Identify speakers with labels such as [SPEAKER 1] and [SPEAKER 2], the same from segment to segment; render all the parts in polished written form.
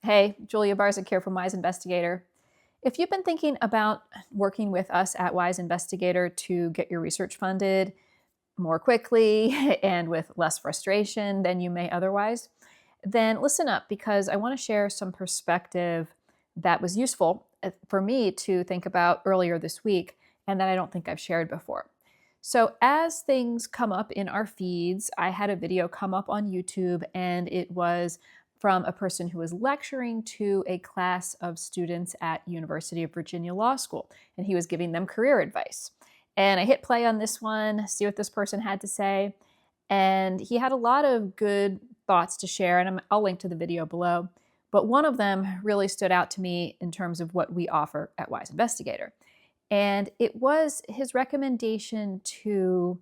[SPEAKER 1] Hey, Julia Barzyk here from Wise Investigator. If you've been thinking about working with us at Wise Investigator to get your research funded more quickly and with less frustration than you may otherwise, then listen up because I want to share some perspective that was useful for me to think about earlier this week and that I don't think I've shared before. So, as things come up in our feeds, I had a video come up on YouTube, and it was from a person who was lecturing to a class of students at University of Virginia Law School, and he was giving them career advice. And I hit play on this one, see what this person had to say, and he had a lot of good thoughts to share, and I'll link to the video below. But one of them really stood out to me in terms of what we offer at Wise Investigator. And it was his recommendation to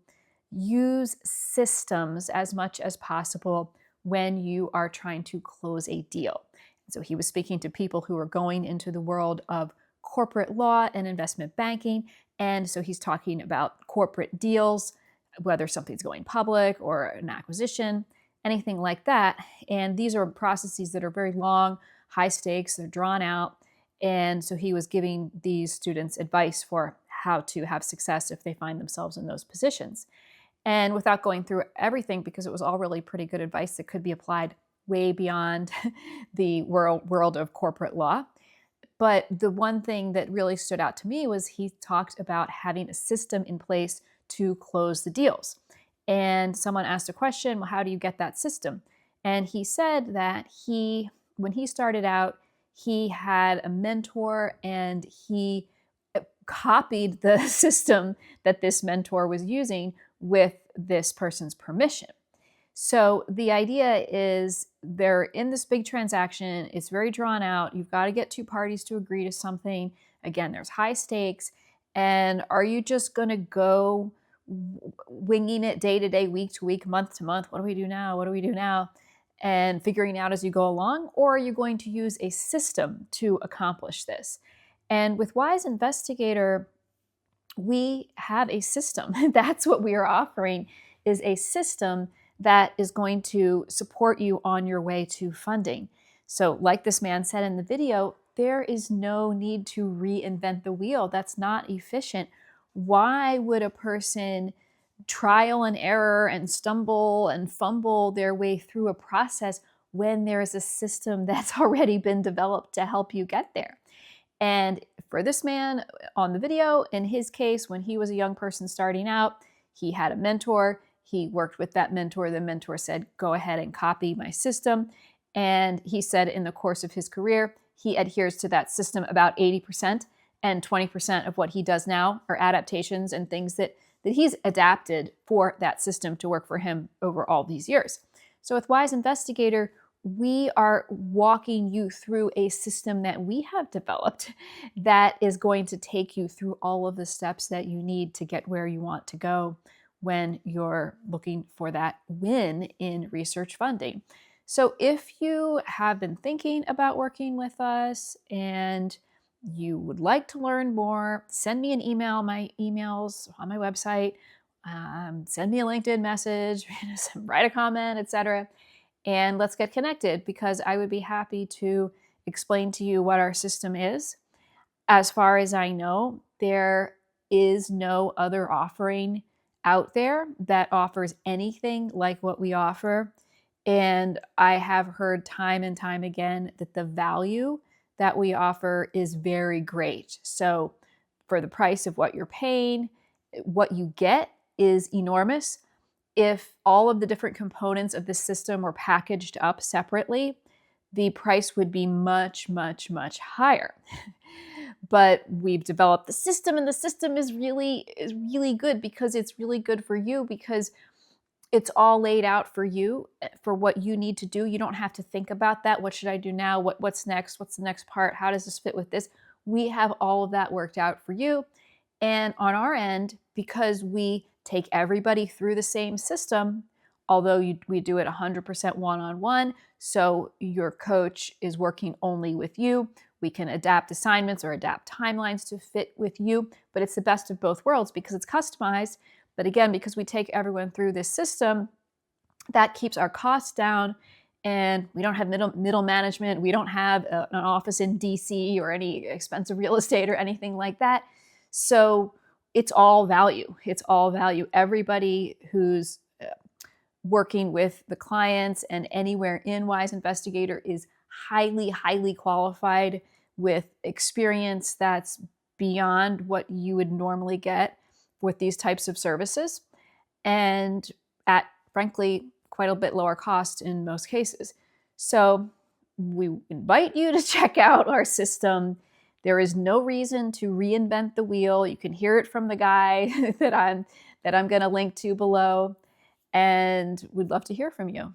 [SPEAKER 1] use systems as much as possible when you are trying to close a deal. So he was speaking to people who are going into the world of corporate law and investment banking. And so he's talking about corporate deals, whether something's going public or an acquisition, anything like that. And these are processes that are very long, high stakes, they're drawn out. And so he was giving these students advice for how to have success if they find themselves in those positions. And without going through everything, because it was all really pretty good advice that could be applied way beyond the world of corporate law. But the one thing that really stood out to me was he talked about having a system in place to close the deals. And someone asked a question, well, how do you get that system? And he said that when he started out, he had a mentor and he copied the system that this mentor was using with this person's permission. So the idea is they're in this big transaction. It's very drawn out. You've got to get two parties to agree to something. Again, there's high stakes. And are you just going to go winging it day to day, week to week, month to month? What do we do now? What do we do now? And figuring out as you go along, or are you going to use a system to accomplish this? And with Wise Investigator, we have a system. That's what we are offering, is a system that is going to support you on your way to funding. So like this man said in the video, there is no need to reinvent the wheel. That's not efficient. Why would a person trial and error and stumble and fumble their way through a process when there's a system that's already been developed to help you get there? And for this man on the video, in his case, when he was a young person starting out, he had a mentor. He worked with that mentor. The mentor said, go ahead and copy my system. And he said in the course of his career, he adheres to that system about 80%, and 20% of what he does now are adaptations and things that he's adapted for that system to work for him over all these years. So with Wise Investigator, we are walking you through a system that we have developed that is going to take you through all of the steps that you need to get where you want to go when you're looking for that win in research funding. So if you have been thinking about working with us and you would like to learn more, send me an email. My email's on my website. Send me a LinkedIn message, write a comment, etc. And let's get connected, because I would be happy to explain to you what our system is. As far as I know, there is no other offering out there that offers anything like what we offer. And I have heard time and time again that the value that we offer is very great. So for the price of what you're paying, what you get is enormous. If all of the different components of the system were packaged up separately, the price would be much, much, much higher. But we've developed the system, and the system is really good, because it's really good for you, because it's all laid out for you, for what you need to do. You don't have to think about that. What should I do now? What's next? What's the next part? How does this fit with this? We have all of that worked out for you. And on our end, because we take everybody through the same system, although we do it 100% one-on-one, so your coach is working only with you. We can adapt assignments or adapt timelines to fit with you, but it's the best of both worlds because it's customized. But again, because we take everyone through this system, that keeps our costs down and we don't have middle management. We don't have an office in DC or any expensive real estate or anything like that. So it's all value. It's all value. Everybody who's working with the clients and anywhere in Wise Investigator is highly, highly qualified with experience that's beyond what you would normally get with these types of services, and at, frankly, quite a bit lower cost in most cases. So we invite you to check out our system. There is no reason to reinvent the wheel. You can hear it from the guy that I'm going to link to below, and we'd love to hear from you.